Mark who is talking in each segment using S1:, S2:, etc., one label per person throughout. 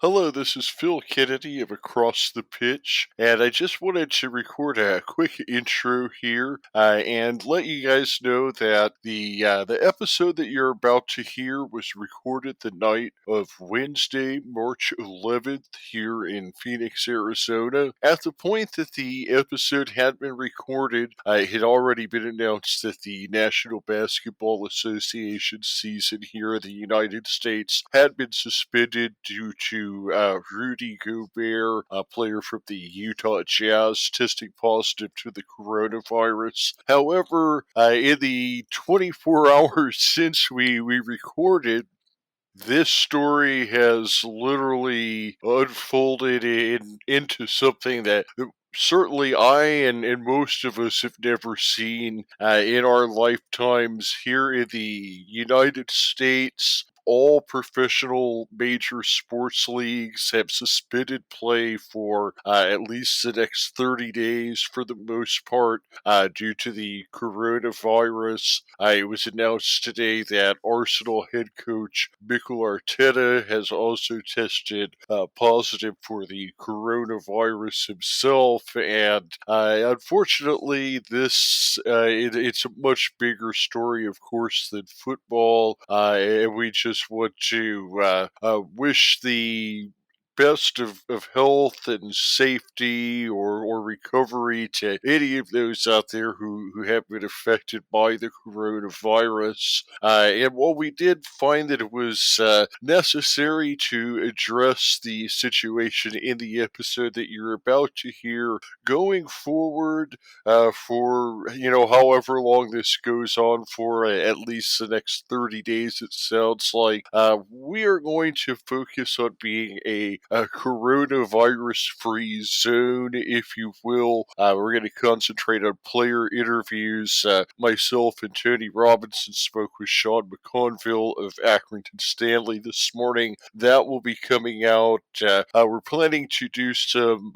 S1: Hello, this is Phil Kennedy of Across the Pitch, and I just wanted to record a quick intro here and let you guys know that the episode that you're about to hear was recorded the night of Wednesday, March 11th, here in Phoenix, Arizona. At the point that the episode had been recorded, it had already been announced that the National Basketball Association season here in the United States had been suspended due to Rudy Gobert, a player from the Utah Jazz, testing positive to the coronavirus. However, in the 24 hours since we recorded, this story has literally unfolded into something that certainly I and most of us have never seen in our lifetimes here in the United States. All professional major sports leagues have suspended play for at least the next 30 days for the most part due to the coronavirus. It was announced today that Arsenal head coach Mikel Arteta has also tested positive for the coronavirus himself, and unfortunately, it's a much bigger story, of course, than football, and we just want to wish the best of health and safety or recovery to any of those out there who have been affected by the coronavirus. And while we did find that it was necessary to address the situation in the episode that you're about to hear, going forward for, however long this goes on for, at least the next 30 days, it sounds like, we are going to focus on being a coronavirus-free zone, if you will. We're going to concentrate on player interviews. Myself and Tony Robinson spoke with Sean McConville of Accrington Stanley this morning. That will be coming out. We're planning to do some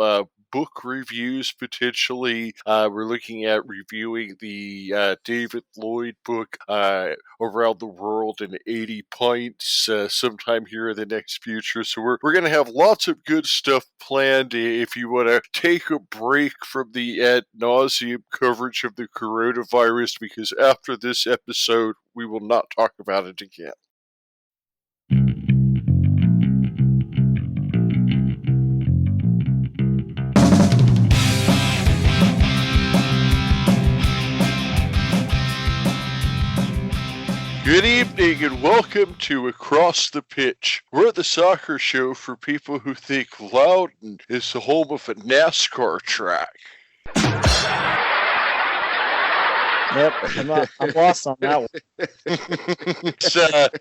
S1: book reviews potentially. We're looking at reviewing the David Lloyd book, Around the World in 80 Pints, sometime here in the next future. So we're going to have lots of good stuff planned if you want to take a break from the ad nauseum coverage of the coronavirus, because after this episode, we will not talk about it again. Good evening and welcome to Across the Pitch. We're the soccer show for people who think Loudon is the home of a NASCAR track.
S2: Yep, I'm lost on that one.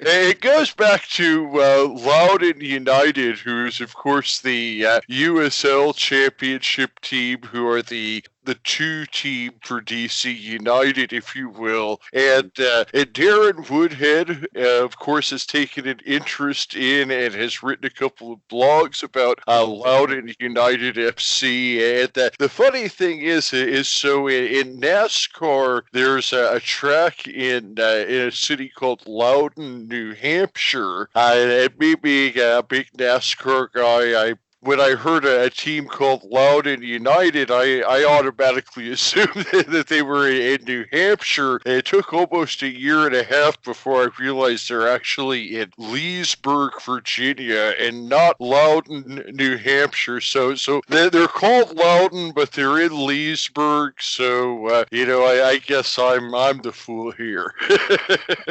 S1: It goes back to Loudon United, who's of course the USL Championship team, who are the two team for DC United, if you will. And Darren Woodhead, of course, has taken an interest in and has written a couple of blogs about Loudon United FC. And the funny thing is so in NASCAR, there's a track in a city called Loudon, New Hampshire. And me being a big NASCAR guy, when I heard a team called Loudon United, I automatically assumed that they were in New Hampshire. It took almost a year and a half before I realized they're actually in Leesburg, Virginia, and not Loudon, New Hampshire. So they're called Loudon, but they're in Leesburg. So I guess I'm the fool here.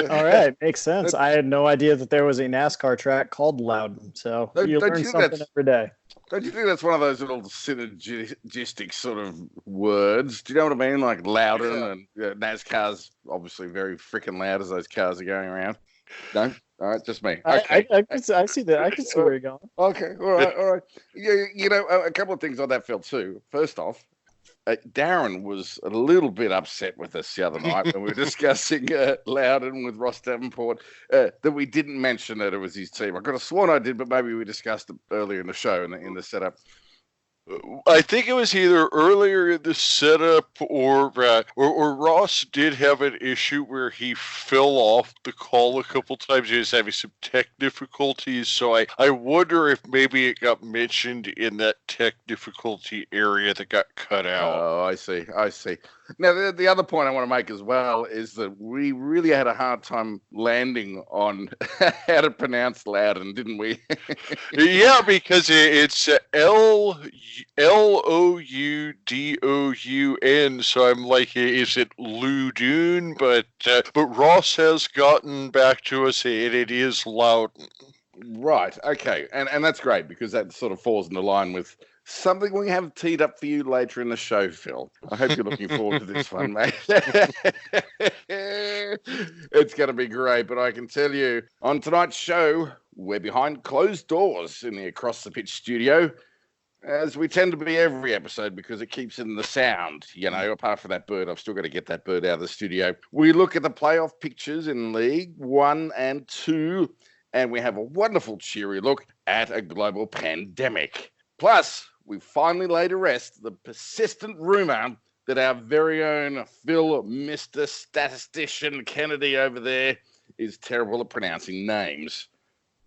S2: All right, makes sense. I had no idea that there was a NASCAR track called Loudon. So you learn something every day.
S3: Don't you think that's one of those little synergistic sort of words? Do you know what I mean? Like Loudon and NASCAR's obviously very freaking loud as those cars are going around. No? All right, just me. Okay.
S2: I see that. I can see where you're going.
S3: Okay, all right. A couple of things on that, Phil, too. First off, Darren was a little bit upset with us the other night when we were discussing Loudon with Ross Davenport, that we didn't mention that it was his team. I could have sworn I did, but maybe we discussed it earlier in the show in the setup.
S1: I think it was either earlier in the setup or Ross did have an issue where he fell off the call a couple times. He was having some tech difficulties, so I wonder if maybe it got mentioned in that tech difficulty area that got cut out.
S3: Oh, I see. Now, the other point I want to make as well is that we really had a hard time landing on how to pronounce Loudon, didn't we?
S1: Yeah, because it's Loudoun, so I'm like, is it Loudoun? But Ross has gotten back to us, and it is Loudon.
S3: Right. Okay. And that's great because that sort of falls into line with something we have teed up for you later in the show, Phil. I hope you're looking forward to this one, mate. It's going to be great, but I can tell you on tonight's show, we're behind closed doors in the Across the Pitch studio, as we tend to be every episode because it keeps in the sound. You know, apart from that bird, I've still got to get that bird out of the studio. We look at the playoff pictures in League 1 and 2, and we have a wonderful, cheery look at a global pandemic. Plus, we finally laid to rest the persistent rumor that our very own Phil, Mr. Statistician Kennedy over there, is terrible at pronouncing names.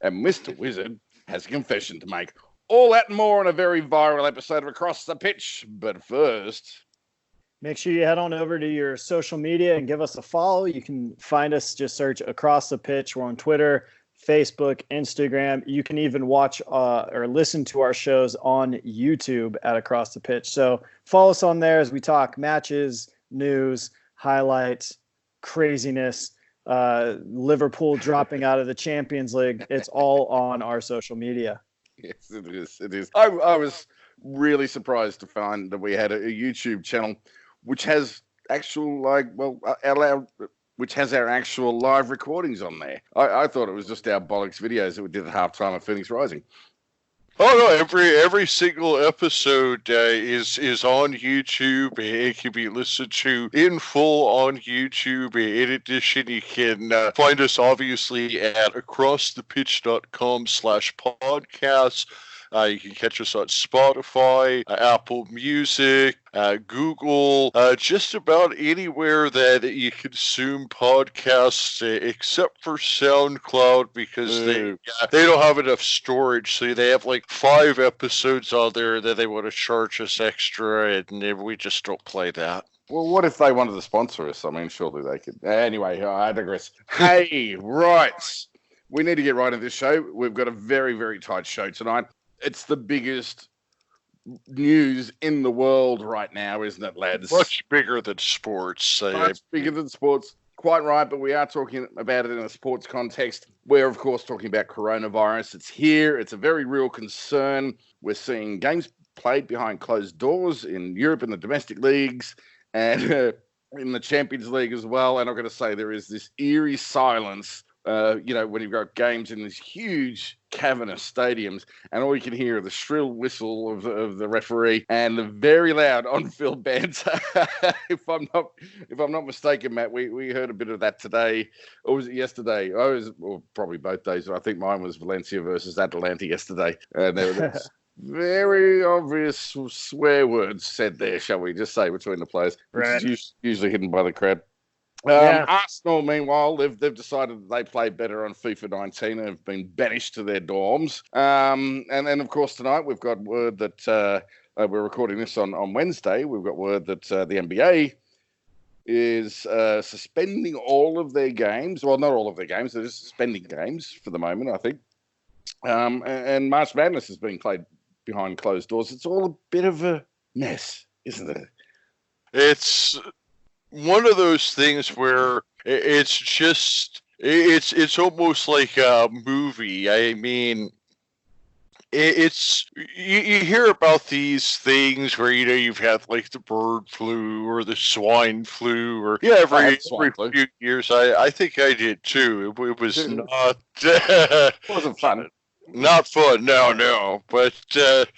S3: And Mr. Wizard has a confession to make. All that and more on a very viral episode of Across the Pitch. But first,
S2: make sure you head on over to your social media and give us a follow. You can find us, just search Across the Pitch. We're on Twitter, Facebook, Instagram. You can even watch or listen to our shows on YouTube at Across the Pitch. So follow us on there as we talk matches, news, highlights, craziness, Liverpool dropping out of the Champions League. It's all on our social media.
S3: Yes, it is. It is. I was really surprised to find that we had a YouTube channel which has actual, which has our actual live recordings on there. I thought it was just our bollocks videos that we did at halftime of Phoenix Rising.
S1: Oh no! Every single episode is on YouTube. It can be listened to in full on YouTube. In addition, you can find us obviously at acrossthepitch.com/podcasts. You can catch us on Spotify, Apple Music, Google, just about anywhere that you consume podcasts, except for SoundCloud, because they don't have enough storage. So they have like 5 episodes on there that they want to charge us extra, and we just don't play that.
S3: Well, what if they wanted to sponsor us? I mean, surely they could. Anyway, I digress. Hey, right. We need to get right into this show. We've got a very, very tight show tonight. It's the biggest news in the world right now, isn't it, lads?
S1: Much bigger than sports.
S3: Much bigger than sports. Quite right, but we are talking about it in a sports context. We're, of course, talking about coronavirus. It's here. It's a very real concern. We're seeing games played behind closed doors in Europe in the domestic leagues and in the Champions League as well. And I'm going to say there is this eerie silence when you've got games in these huge cavernous stadiums, and all you can hear are the shrill whistle of the referee and the very loud on-field banter. if I'm not mistaken, Matt, we heard a bit of that today, or was it yesterday? Or probably both days. I think mine was Valencia versus Atalanta yesterday, and there was very obvious swear words said there, shall we just say, between the players,
S2: right.
S3: Which is usually hidden by the crowd. Arsenal, meanwhile, they've decided that they play better on FIFA 19 and have been banished to their dorms. And then, of course, tonight we've got word that we're recording this on Wednesday. We've got word that the NBA is suspending all of their games. Well, not all of their games. They're just suspending games for the moment, I think. And March Madness is being played behind closed doors. It's all a bit of a mess, isn't it?
S1: It's one of those things where it's almost like a movie. I mean, it's you hear about these things where you've had like the bird flu or the swine flu or every few years. I think I did too. It was not.
S3: It wasn't fun.
S1: Not fun, no. But,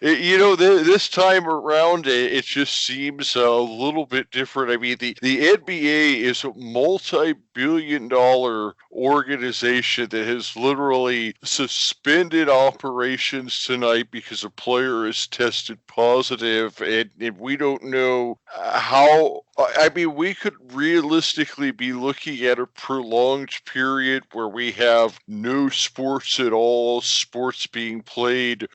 S1: this time around, it just seems a little bit different. I mean, the NBA is a multi-billion-dollar organization that has literally suspended operations tonight because a player is tested positive, and we don't know how. I mean, we could realistically be looking at a prolonged period where we have no sports at all, sports being played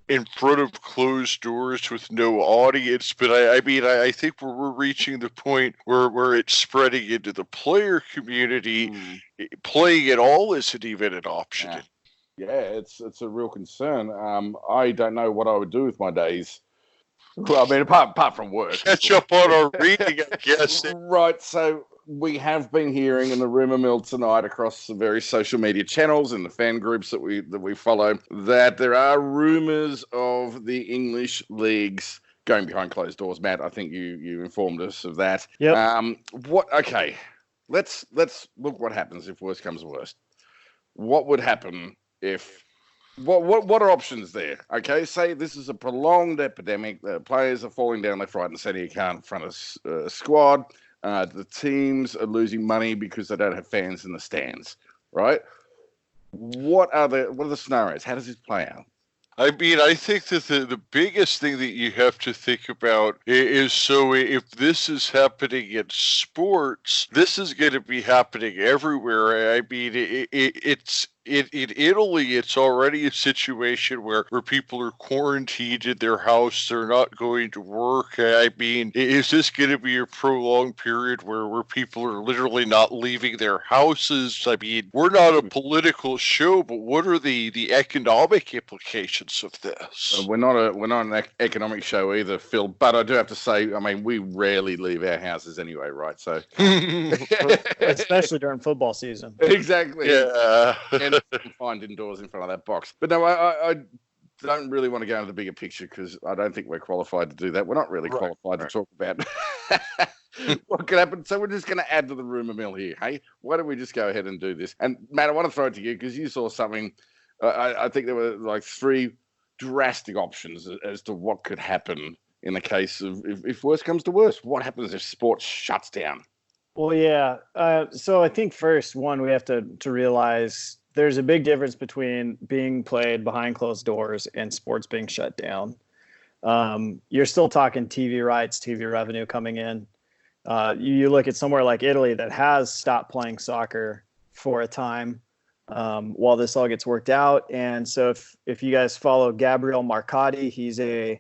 S1: in front of closed doors with no audience. But I think we're reaching the point where it's spreading into the player community. Playing at all isn't even an option.
S3: Yeah, it's a real concern. I don't know what I would do with my days. Well, I mean, apart from work.
S1: Catch up on our reading, I guess.
S3: Right, so we have been hearing in the rumour mill tonight across the various social media channels and the fan groups that we follow that there are rumours of the English leagues going behind closed doors. Matt, I think you informed us of that.
S2: Yep.
S3: Okay, let's look what happens if worst comes to worst. What would happen if... What are options there? Okay, say this is a prolonged epidemic. The players are falling down left, right, and centre. You can't front a squad. The teams are losing money because they don't have fans in the stands. Right? What are the scenarios? How does this play out?
S1: I mean, I think that the biggest thing that you have to think about is, so if this is happening in sports, this is going to be happening everywhere. I mean, it's in Italy, it's already a situation where people are quarantined in their house. They're not going to work. I mean, is this going to be a prolonged period where people are literally not leaving their houses? I mean, we're not a political show, but what are the economic implications of this?
S3: We're not an economic show either, Phil. But I do have to say, I mean, we rarely leave our houses anyway, right? So,
S2: especially during football season.
S3: Exactly.
S1: Yeah.
S3: And confined indoors in front of that box. But no, I don't really want to go into the bigger picture because I don't think we're qualified to do that. We're not really qualified to talk about what could happen. So we're just going to add to the rumour mill here. Hey, why don't we just go ahead and do this? And Matt, I want to throw it to you because you saw something. I think there were like 3 drastic options as to what could happen in the case of if worse comes to worse. What happens if sports shuts down?
S2: Well, yeah. So I think first, we have to realize there's a big difference between being played behind closed doors and sports being shut down. You're still talking TV rights, TV revenue coming in. You look at somewhere like Italy that has stopped playing soccer for a time while this all gets worked out. And so if you guys follow Gabriele Marcotti, he's a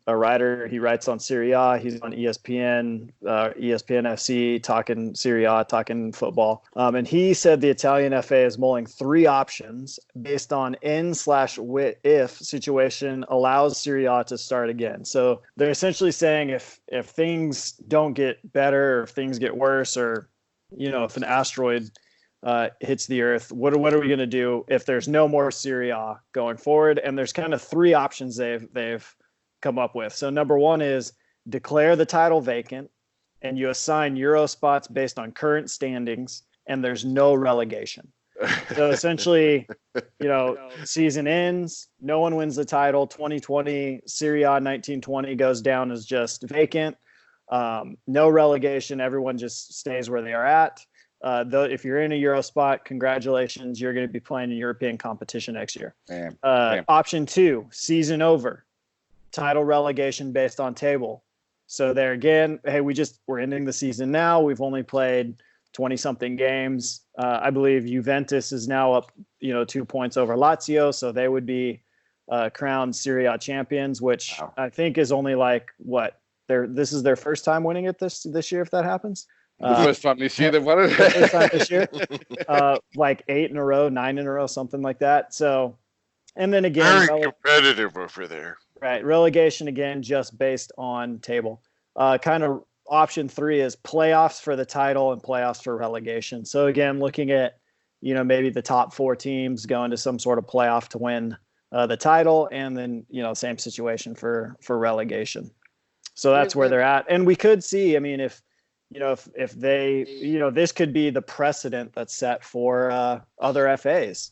S2: writer. He writes on Serie A. He's on ESPN, ESPN FC, talking Serie A, talking football. And he said the Italian FA is mulling 3 options based on if situation allows Serie A to start again. So they're essentially saying if things don't get better, or if things get worse, or if an asteroid hits the earth, what are we going to do if there's no more Serie A going forward? And there's kind of 3 options they've come up with. So number 1 is declare the title vacant and you assign Euro spots based on current standings and there's no relegation. So essentially, season ends, no one wins the title. 2020 Serie A 1920 goes down as just vacant. No relegation. Everyone just stays where they are at. Though if you're in a Euro spot, congratulations, you're going to be playing in European competition next year. Option 2, season over. Title relegation based on table. So there again, hey, we're ending the season now. We've only played 20-something games. I believe Juventus is now up, 2 points over Lazio, so they would be crowned Serie A champions, which I think is only this is their first time winning it this year, if that happens.
S3: The first time this year they've won it.
S2: First time this year. 8 in a row, 9 in a row, something like that. So, and then again,
S1: very competitive over there.
S2: Right. Relegation again, just based on table. Kind of option 3 is playoffs for the title and playoffs for relegation. So again, looking at, maybe the top 4 teams going to some sort of playoff to win the title, and then, same situation for relegation. So that's where they're at. And we could see, I mean, if they, this could be the precedent that's set for other FAs.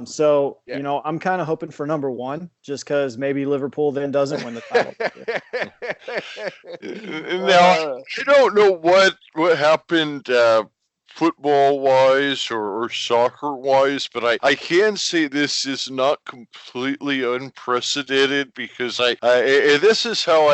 S2: So,
S3: Yeah.
S2: you know, I'm kind of hoping for number one, just because maybe Liverpool then doesn't win the title.
S1: Now, I don't know what happened football wise or soccer wise, but I can say this is not completely unprecedented because and this is how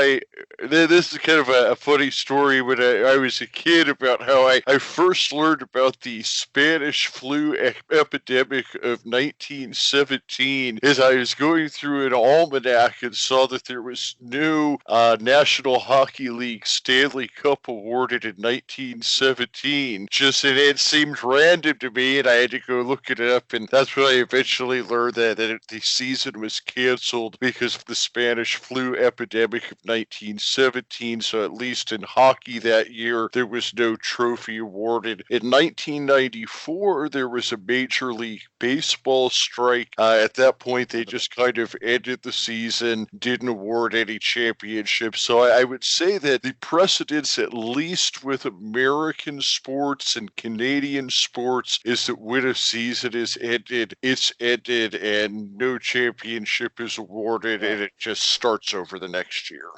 S1: this is kind of a funny story when I was a kid about how I first learned about the Spanish flu epidemic of 1917 as I was going through an almanac and saw that there was no National Hockey League Stanley Cup awarded in 1917. And it seemed random to me, and I had to go look it up, and that's when I eventually learned that the season was canceled because of the Spanish flu epidemic of 1917, so at least in hockey that year, there was no trophy awarded. In 1994, there was a Major League Baseball strike. At that point, they just kind of ended the season, didn't award any championships, so I would say that the precedence, at least with American sports and Canadian sports, is that when a season is ended, it's ended and no championship is awarded and it just starts over the next year.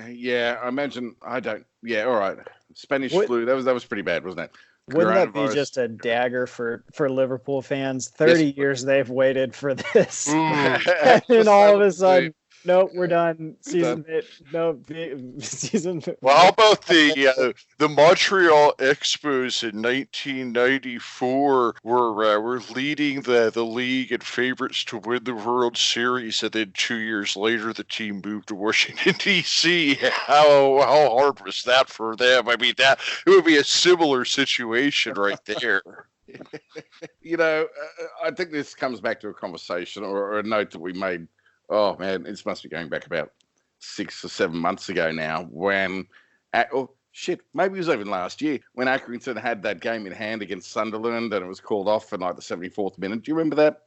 S3: Yeah, I imagine. I don't. Yeah, all right. Spanish flu. That was pretty bad, wasn't it?
S2: Wouldn't that be just a dagger for Liverpool fans? 30 years they've waited for this, and all of a sudden, nope, we're done. Season.
S1: Well, how about the Montreal Expos in 1994 were leading the league and favorites to win the World Series, and then 2 years later the team moved to Washington D.C. How hard was that for them? I mean, that it would be a similar situation right there.
S3: You know, I think this comes back to a conversation or a note that we made. Oh man, this must be going back about 6 or 7 months ago now. When, maybe it was even last year when Accrington had that game in hand against Sunderland and it was called off for like the 74th minute. Do you remember that?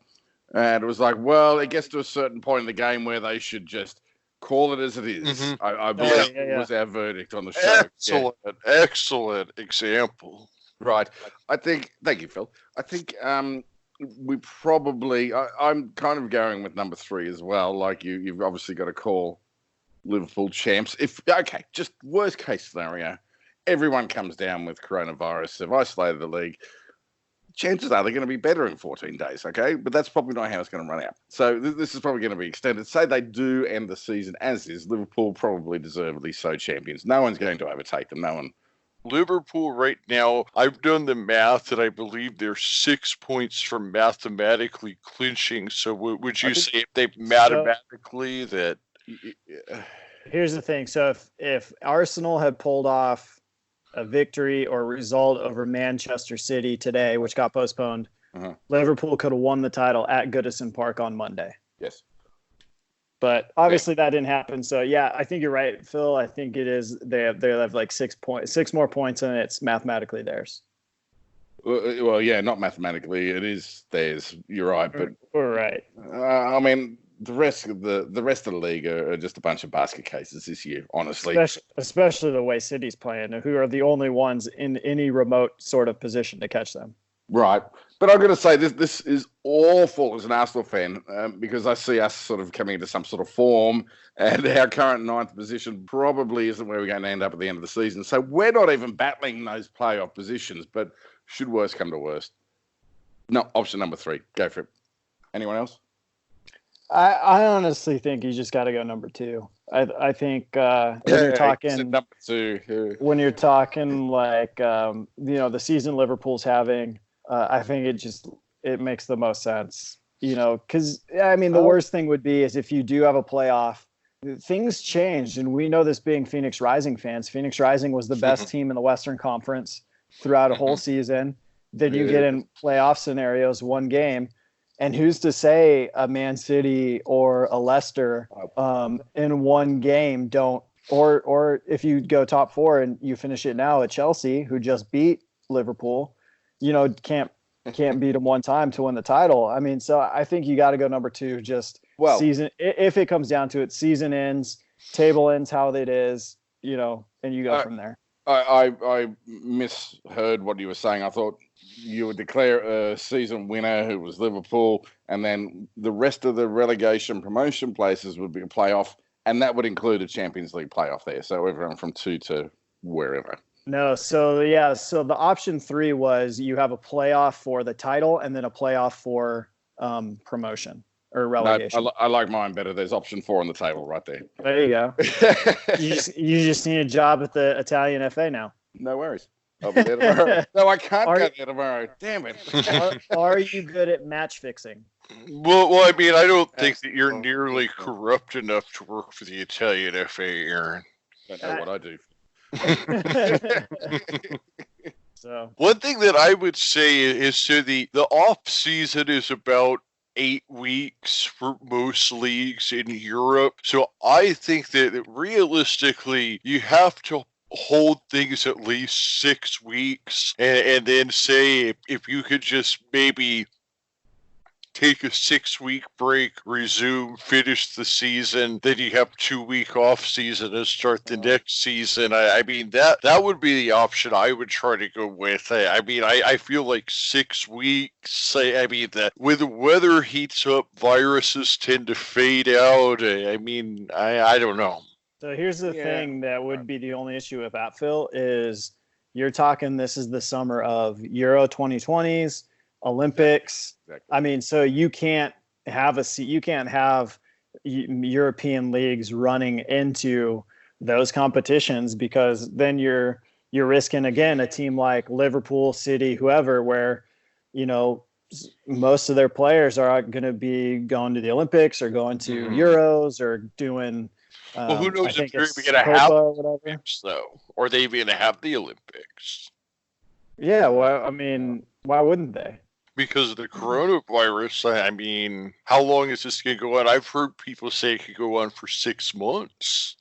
S3: And it was like, well, it gets to a certain point in the game where they should just call it as it is. Mm-hmm. I believe that was our verdict on the show.
S1: Excellent example.
S3: Right. Thank you, Phil. I think we probably, I'm kind of going with number 3 as well. Like you've obviously got to call Liverpool champs. Just worst case scenario, everyone comes down with coronavirus. They've isolated the league. Chances are they're going to be better in 14 days, okay? But that's probably not how it's going to run out. So this is probably going to be extended. Say they do end the season as is, Liverpool probably deservedly so champions. No one's going to overtake them. No one.
S1: Liverpool right now, I've done the math, and I believe they're 6 points from mathematically clinching. So would you say if they mathematically that?
S2: Here's the thing. So if Arsenal had pulled off a victory or result over Manchester City today, which got postponed, Liverpool could have won the title at Goodison Park on Monday.
S3: Yes.
S2: But obviously that didn't happen. So yeah, I think you're right, Phil. I think it is. They have like 6 more points, and it's mathematically theirs.
S3: Well, yeah, not mathematically. It is theirs. You're right, but
S2: we're right.
S3: I mean, the rest of the league are just a bunch of basket cases this year, honestly.
S2: Especially the way City's playing, who are the only ones in any remote sort of position to catch them.
S3: Right. But I'm going to say this is awful as an Arsenal fan because I see us sort of coming into some sort of form, and our current 9th position probably isn't where we're going to end up at the end of the season. So we're not even battling those playoff positions, but should worst come to worst. No, option number 3. Go for it. Anyone else?
S2: I honestly think you just got to go number 2. I think when you're talking
S3: number 2,
S2: when you're talking like the season Liverpool's having, I think it makes the most sense. Because I mean the worst thing would be is if you do have a playoff, things change, and we know this being Phoenix Rising fans. Phoenix Rising was the best team in the Western Conference throughout a whole season. Then you get in playoff scenarios, one game. And who's to say a Man City or a Leicester in one game don't, or if you go top 4 and you finish it now at Chelsea, who just beat Liverpool, can't beat them one time to win the title. I mean, so I think you got to go number 2. Season, if it comes down to it, season ends, table ends how it is, and you go from there.
S3: I misheard what you were saying. I thought you would declare a season winner who was Liverpool, and then the rest of the relegation promotion places would be a playoff, and that would include a Champions League playoff there. So everyone from 2 to wherever.
S2: No, so the option 3 was you have a playoff for the title and then a playoff for promotion or relegation.
S3: No, I like mine better. There's option 4 on the table right there.
S2: There you go. you just need a job at the Italian FA now.
S3: No worries. I'll be there tomorrow. No, I can't go there tomorrow. Damn it.
S2: Are you good at match fixing?
S1: Well, I mean, I don't think that you're nearly corrupt enough to work for the Italian FA, Aaron.
S3: I don't know what I do.
S1: So one thing that I would say is so the off season is about 8 weeks for most leagues in Europe. So I think that realistically you have to hold things at least 6 weeks and then say if you could just maybe take a 6-week break, resume, finish the season, then you have 2-week off season and start the next season. I mean, that would be the option I would try to go with. I mean, I feel like 6 weeks. I mean, that when the weather heats up, viruses tend to fade out. I mean, I don't know.
S2: So here's the thing that would be the only issue with that, Phil, is you're talking this is the summer of Euro 2020s, Olympics. Exactly. I mean, so you can't have European leagues running into those competitions because then you're risking again a team like Liverpool, City, whoever, where most of their players are going to be going to the Olympics or going to Euros or doing.
S1: Well, who knows if they're even going to have the Olympics, though? Or they even going to have the Olympics?
S2: Yeah, well, I mean, why wouldn't they?
S1: Because of the coronavirus. I mean, how long is this going to go on? I've heard people say it could go on for 6 months.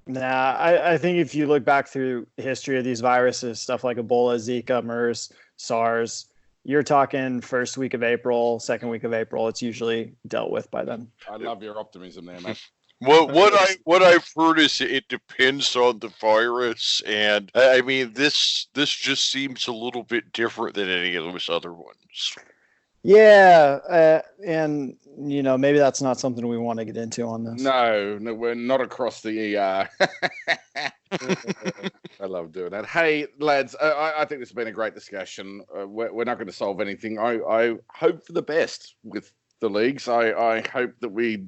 S2: Nah, I think if you look back through the history of these viruses, stuff like Ebola, Zika, MERS, SARS, you're talking first week of April, second week of April. It's usually dealt with by then.
S3: I love your optimism there, man.
S1: What I've heard is it depends on the virus, and I mean this just seems a little bit different than any of those other ones.
S2: Yeah, and maybe that's not something we want to get into on this.
S3: No, we're not across the ER. I love doing that. Hey, lads, I think this has been a great discussion. We're not going to solve anything. I hope for the best with the leagues. I hope that we.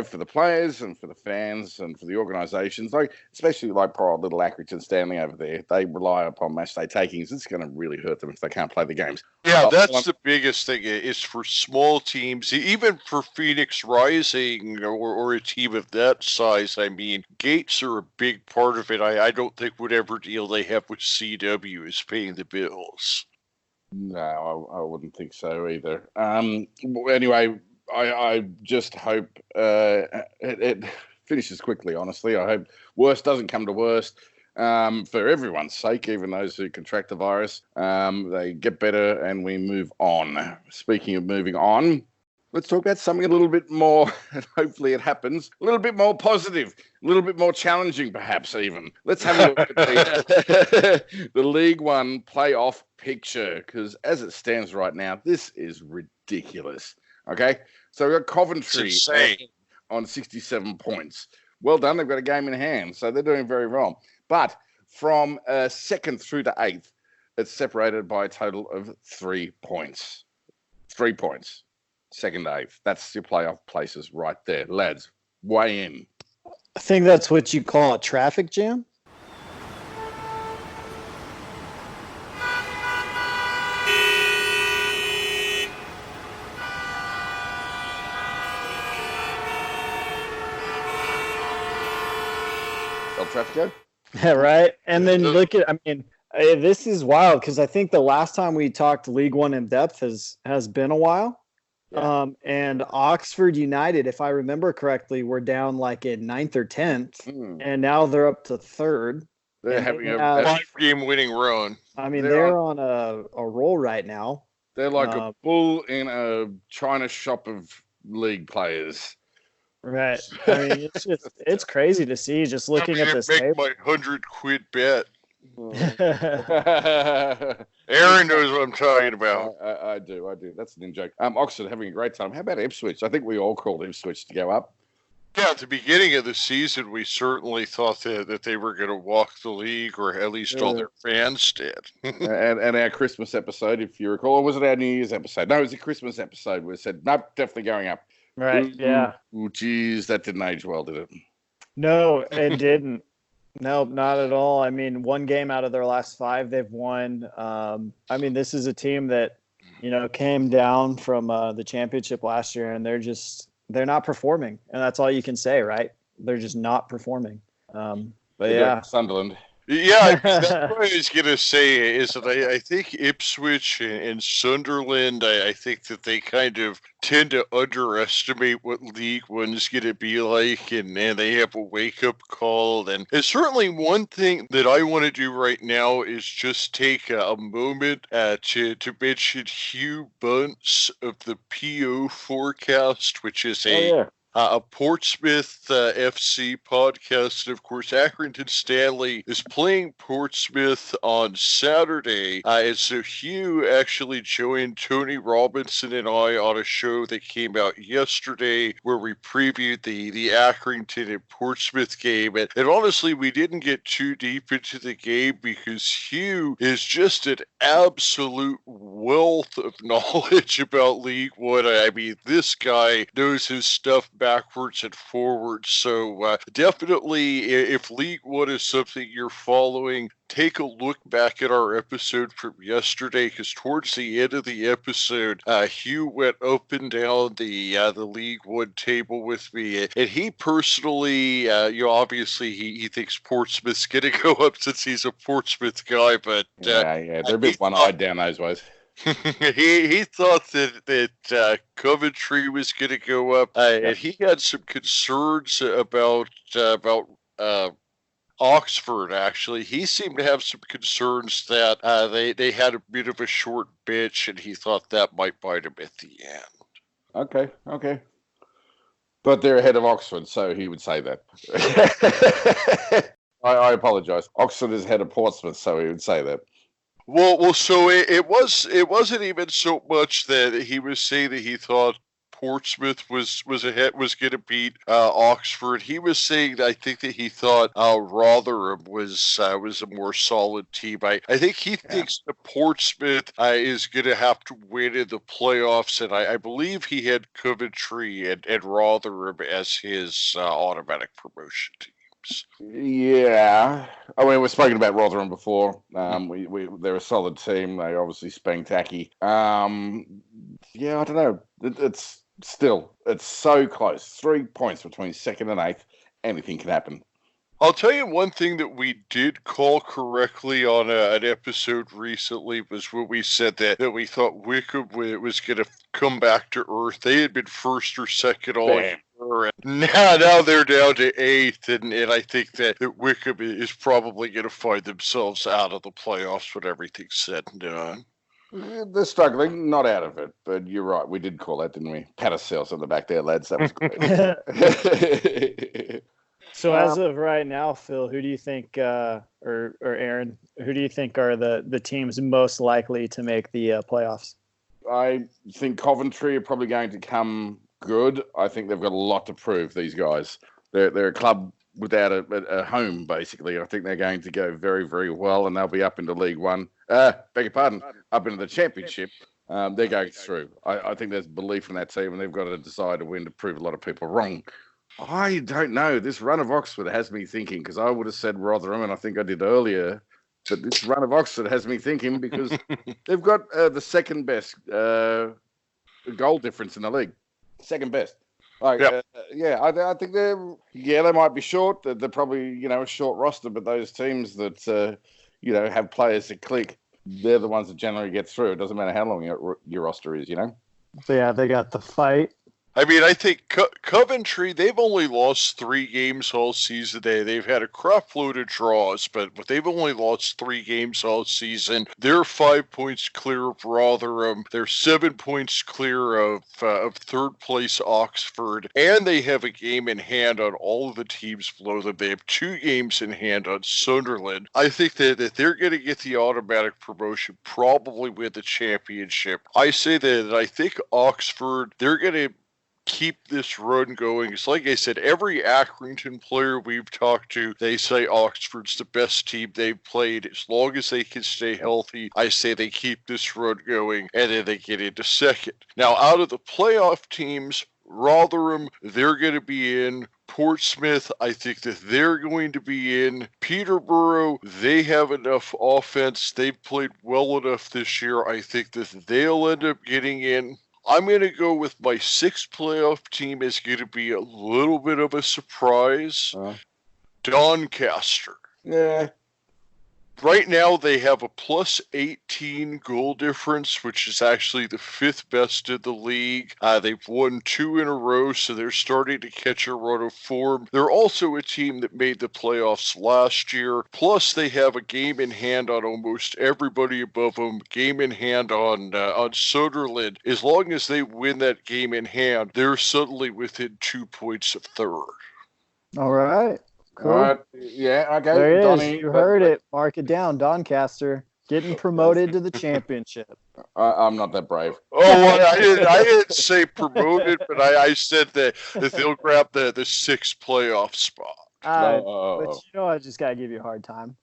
S3: For the players and for the fans and for the organisations, especially like poor old little Accrington Stanley over there, they rely upon match day takings. It's going to really hurt them if they can't play the games.
S1: Yeah, that's the biggest thing is for small teams, even for Phoenix Rising or a team of that size. I mean, gates are a big part of it. I don't think whatever deal they have with CW is paying the bills.
S3: No, I wouldn't think so either. Anyway. I just hope it finishes quickly, honestly. I hope worst doesn't come to worst for everyone's sake, even those who contract the virus. They get better and we move on. Speaking of moving on, let's talk about something a little bit more, and hopefully it happens, a little bit more positive, a little bit more challenging perhaps even. Let's have a look at the League One playoff picture, because as it stands right now, this is ridiculous. Okay, so we've got Coventry on 67 points. Well done, they've got a game in hand, so they're doing very well. But from 2nd through to 8th, it's separated by a total of 3 points. 3 points, 2nd to 8th. That's your playoff places right there. Lads, weigh in.
S2: I think that's what you call a traffic jam.
S3: Traffic.
S2: Yeah, right. And then look at, this is wild because I think the last time we talked League One in depth has been a while. Yeah. And Oxford United, if I remember correctly, were down like in 9th or 10th, and now they're up to 3rd.
S3: They're having a
S1: 5-game winning run.
S2: I mean, they're on a roll right now.
S3: They're like a bull in a China shop of league players.
S2: Right. I mean, it's crazy to see just looking at this.
S1: Make my 100 quid bet. Aaron knows what I'm talking about.
S3: I do. That's an in-joke. Oxford having a great time. How about Ipswich? I think we all called Ipswich to go up.
S1: Yeah, at the beginning of the season, we certainly thought that they were going to walk the league, or at least all their fans did.
S3: and our Christmas episode, if you recall, or was it our New Year's episode? No, it was a Christmas episode. We said, nope, definitely going up.
S2: Right, yeah.
S3: Oh, geez, that didn't age well, did it?
S2: No, it didn't. No, not at all. I mean, one game out of their last 5 they've won. I mean, this is a team that, came down from the championship last year, and they're not performing. And that's all you can say, right? They're just not performing. But yeah.
S3: Sunderland.
S1: Yeah, that's what I was going to say is that I think Ipswich and Sunderland, I think that they kind of tend to underestimate what League One is going to be like, and they have a wake-up call. And certainly one thing that I want to do right now is just take a moment to mention Hugh Bunce of the PO Forecast, which is a Portsmouth FC podcast. And of course, Accrington Stanley is playing Portsmouth on Saturday. And so Hugh actually joined Tony Robinson and I on a show that came out yesterday where we previewed the Accrington and Portsmouth game. And honestly, we didn't get too deep into the game because Hugh is just an absolute wealth of knowledge about League One. I mean, this guy knows his stuff backwards and forwards. So definitely, if League One is something you're following, take a look back at our episode from yesterday, because towards the end of the episode, Hugh went up and down the League One table with me, and he personally, obviously he thinks Portsmouth's going to go up since he's a Portsmouth guy, but
S3: they're a bit one-eyed down those ways.
S1: he thought that Coventry was going to go up, and he had some concerns about Oxford. Actually, he seemed to have some concerns that they had a bit of a short bench, and he thought that might bite him at the end.
S3: Okay. But they're ahead of Oxford, so he would say that. I apologise. Oxford is ahead of Portsmouth, so he would say that.
S1: Well, so it wasn't even so much that he was saying that he thought Portsmouth was going to beat Oxford. He was saying that I think that he thought Rotherham was a more solid team. I think he thinks that Portsmouth is going to have to win in the playoffs, and I believe he had Coventry and Rotherham as his automatic promotion team.
S3: Yeah, I mean, we've spoken about Rotherham before. They're a solid team. They obviously spang tacky. I don't know. It's so close. 3 points between second and eighth. Anything can happen.
S1: I'll tell you one thing that we did call correctly on an episode recently was when we said that we thought Wickham was going to come back to earth. They had been first or second all year, and now they're down to eighth, and I think that Wickham is probably going to find themselves out of the playoffs when everything's said and done.
S3: They're struggling, not out of it, but you're right. We did call that, didn't we? Pat ourselves on the back there, lads. That was great.
S2: So as of right now, Phil, who do you think, or Aaron, who do you think are the teams most likely to make the playoffs?
S3: I think Coventry are probably going to come good. I think they've got a lot to prove, these guys. They're a club without a home, basically. I think they're going to go very, very well, and they'll be up into League One. Beg your pardon, up into the Championship. They're going through. I think there's belief in that team, and they've got a desire to win to prove a lot of people wrong. I don't know. This run of Oxford has me thinking, because I would have said Rotherham, and I think I did earlier. But this run of Oxford has me thinking because they've got the second best goal difference in the league. Second best. I think they might be short. They're probably, a short roster, but those teams that, have players that click, they're the ones that generally get through. It doesn't matter how long your roster is,
S2: So, yeah, they got the fight.
S1: I mean, I think Coventry, they've only lost 3 games all season. They've had a crap load of draws, but they've only lost 3 games all season. They're 5 points clear of Rotherham. They're 7 points clear of third place Oxford, and they have a game in hand on all of the teams below them. They have 2 games in hand on Sunderland. I think that they're going to get the automatic promotion, probably win the championship. I say that I think Oxford, they're going to keep this run going. It's like I said, every Accrington player we've talked to, they say Oxford's the best team they've played. As long as they can stay healthy, I say they keep this run going, and then they get into second. Now, out of the playoff teams, Rotherham, they're going to be in. Portsmouth, I think that they're going to be in. Peterborough, they have enough offense. They've played well enough this year. I think that they'll end up getting in. I'm going to go with my 6th playoff team is going to be a little bit of a surprise. Doncaster.
S3: Yeah.
S1: Right now, they have a plus 18 goal difference, which is actually the 5th best in the league. They've won 2 in a row, so they're starting to catch a run of form. They're also a team that made the playoffs last year. Plus, they have a game in hand on almost everybody above them. Game in hand on Sunderland. As long as they win that game in hand, they're suddenly within 2 points of third.
S2: All right. Cool.
S3: All right. Yeah, okay.
S2: There it
S3: Donnie,
S2: is. You heard it. Mark it down. Doncaster getting promoted to the championship.
S3: I'm not that brave.
S1: Oh, well, I didn't say promoted, but I said that they'll grab the 6th playoff spot.
S2: But you know, I just gotta give you a hard time.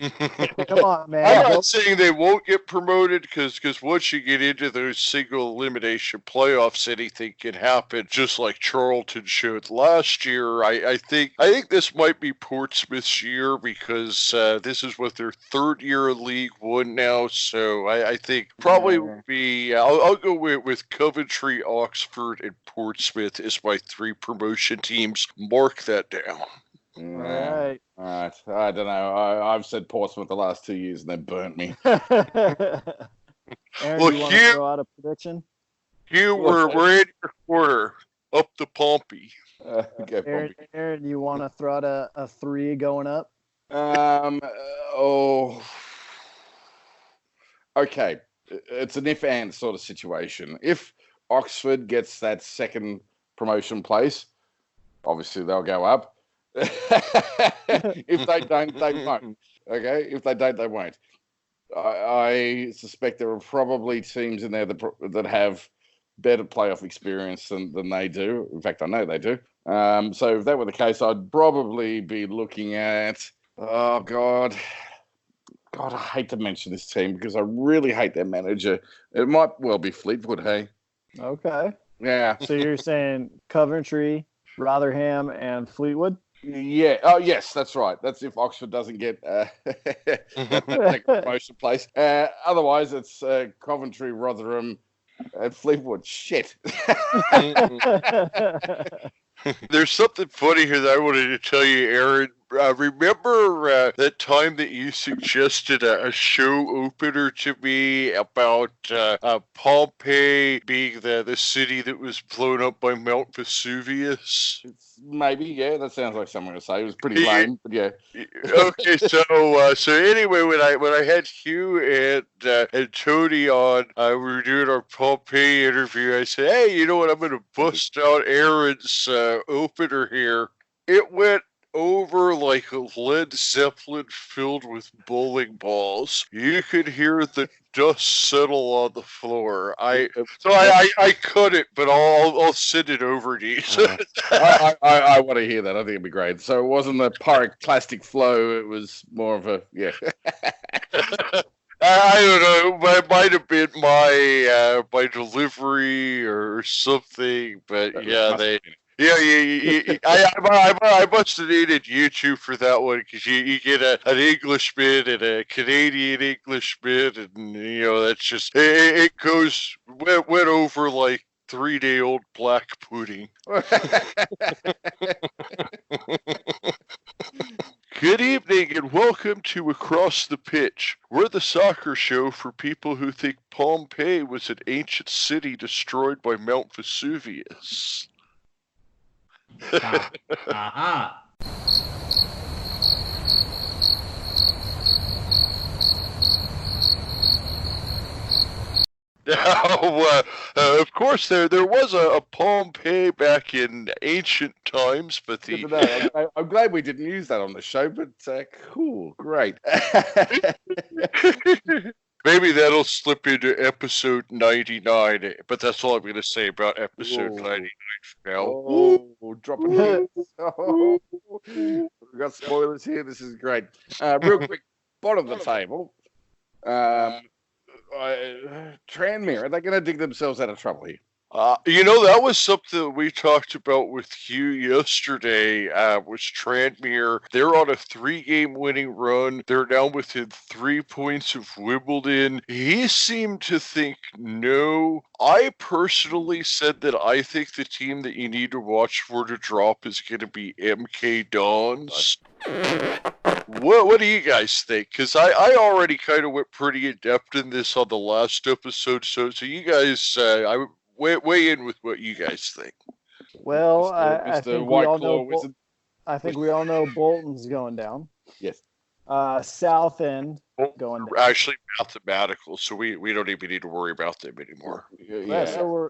S2: Come on, man.
S1: I'm not saying they won't get promoted because once you get into those single elimination playoffs, anything can happen. Just like Charlton showed last year. I think this might be Portsmouth's year because this is what their 3rd year in League One now. So I think probably would be. I'll go with Coventry, Oxford, and Portsmouth as my 3 promotion teams. Mark that down.
S2: All right.
S3: I don't know. I've said Portsmouth the last 2 years and they burnt me.
S2: Aaron,
S1: Well,
S2: you want to throw out a prediction?
S1: We're in your corner. Up the Pompey.
S3: Okay,
S2: Aaron, you want to throw out a 3 going up?
S3: Okay. It's an if-and sort of situation. If Oxford gets that 2nd promotion place, obviously they'll go up. If they don't, they won't. Okay, if they don't, they won't. I suspect there are probably teams in there that have better playoff experience than they do. In fact, I know they do. So if that were the case, I'd probably be looking at. Oh God, I hate to mention this team because I really hate their manager. It might well be Fleetwood. Hey.
S2: Okay.
S3: Yeah.
S2: So you're saying Coventry, Rotherham, and Fleetwood?
S3: Yeah. Oh, yes, that's right. That's if Oxford doesn't get that promotion place. Otherwise, it's Coventry, Rotherham, and Fleetwood. Shit.
S1: There's something funny here that I wanted to tell you, Aaron. Remember that time that you suggested a show opener to me about Pompeii being the city that was blown up by Mount Vesuvius?
S3: Maybe, yeah. That sounds like something to say. It was pretty lame, but yeah.
S1: Okay, so anyway, when I had Hugh and Tony on, we were doing our Pompeii interview. I said, hey, you know what? I'm going to bust out Aaron's opener here. It went over like a Led Zeppelin filled with bowling balls. You could hear the dust settle on the floor. I cut it, but I'll send it over to you.
S3: I want to hear that. I think it'd be great. So it wasn't a pyroclastic flow. It was more of a
S1: I don't know. It might have been my delivery or something, but yeah, I must have needed YouTube for that one because you get an Englishman and a Canadian Englishman, and that's just it goes went over like 3-day-old black pudding. Good evening and welcome to Across the Pitch. We're the soccer show for people who think Pompeii was an ancient city destroyed by Mount Vesuvius.
S4: Aha.
S1: Now, of course, there was a Pompeii back in ancient times, but
S3: Good to know. I'm glad we didn't use that on the show, but cool, great.
S1: maybe that'll slip into episode 99. But that's all I'm going to say about episode 99 for now.
S3: Oh, dropping hints. Oh, we've got spoilers here. This is great. Real quick, bottom of the table. Tranmere, are they going to dig themselves out of trouble here?
S1: That was something we talked about with Hugh yesterday. Was Tranmere? They're on a 3-game winning run. They're now within 3 points of Wimbledon. He seemed to think no. I personally said that I think the team that you need to watch for to drop is going to be MK Dons. What do you guys think? Because I already kind of went pretty in depth in this on the last episode. So you guys, I weigh in with what you guys think.
S2: Well, I
S3: Mr.
S2: think we
S3: White
S2: all
S3: Claw
S2: know.
S3: Wizard.
S2: I think we all know Bolton's going down.
S3: Yes.
S2: South End going down.
S1: Actually, mathematical, so we don't even need to worry about them anymore.
S2: Yeah, so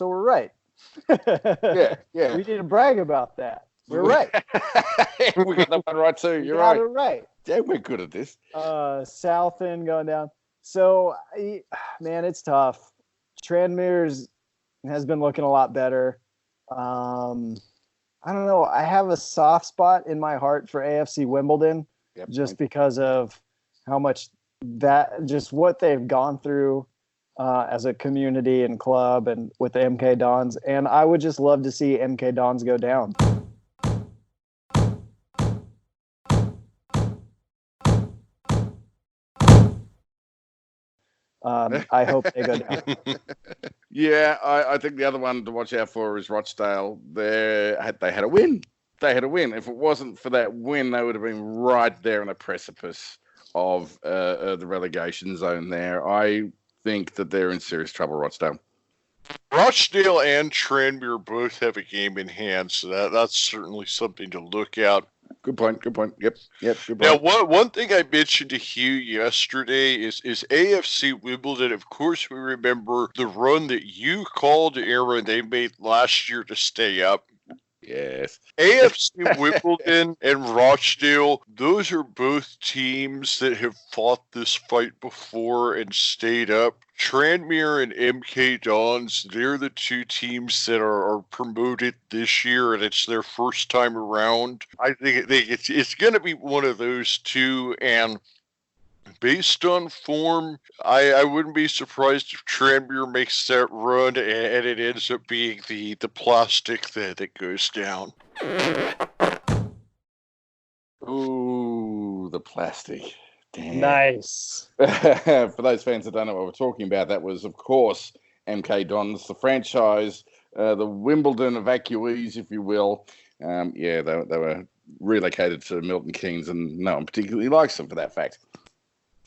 S2: we're right.
S3: Yeah.
S2: We need to brag about that. We're right.
S3: We got that one right too. You're
S2: got
S3: right.
S2: it right.
S3: Yeah, we're good at this.
S2: South End going down. So, man, it's tough. Tranmere's has been looking a lot better. I don't know. I have a soft spot in my heart for AFC Wimbledon, just because of how much just what they've gone through as a community and club and with the MK Dons. And I would just love to see MK Dons go down. I hope they go down.
S3: Yeah, I think the other one to watch out for is Rochdale. They had a win. They had a win. If it wasn't for that win, they would have been right there on the precipice of the relegation zone there. I think that they're in serious trouble, Rochdale.
S1: Rochdale and Tranmere both have a game in hand, so that's certainly something to look at.
S3: Good point. Yep. Good point.
S1: Now, one thing I mentioned to Hugh yesterday is AFC Wimbledon. Of course, we remember the run that you called, Arran, they made last year to stay up.
S3: Yes.
S1: AFC Wimbledon and Rochdale, those are both teams that have fought this fight before and stayed up. Tranmere and MK Dons, they're the two teams that are promoted this year, and it's their first time around. I think it's going to be one of those two, and based on form, I wouldn't be surprised if Tranmere makes that run and it ends up being the plastic that goes down.
S3: Ooh, the plastic. Damn.
S2: Nice.
S3: For those fans that don't know what we're talking about, that was, of course, MK Dons, the franchise, the Wimbledon evacuees, if you will. They were relocated to Milton Keynes, and no one particularly likes them for that fact.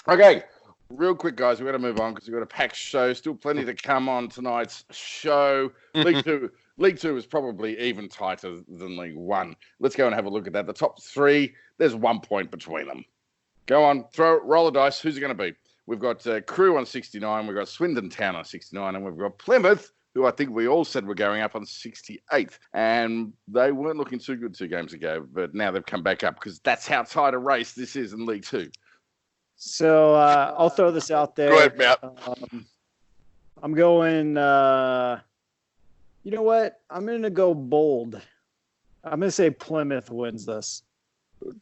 S3: Okay, real quick, guys, we've got to move on because we've got a packed show. Still plenty to come on tonight's show. League Two is probably even tighter than League One. Let's go and have a look at that. The top three, there's 1 point between them. Go on, roll the dice. Who's it going to be? We've got Crewe on 69. We've got Swindon Town on 69. And we've got Plymouth, who I think we all said were going up on 68. And they weren't looking too good 2 games ago. But now they've come back up because that's how tight a race this is in League Two.
S2: So I'll throw this out there.
S1: Go ahead, Matt.
S2: I'm going, you know what? I'm going to go bold. I'm going to say Plymouth wins this.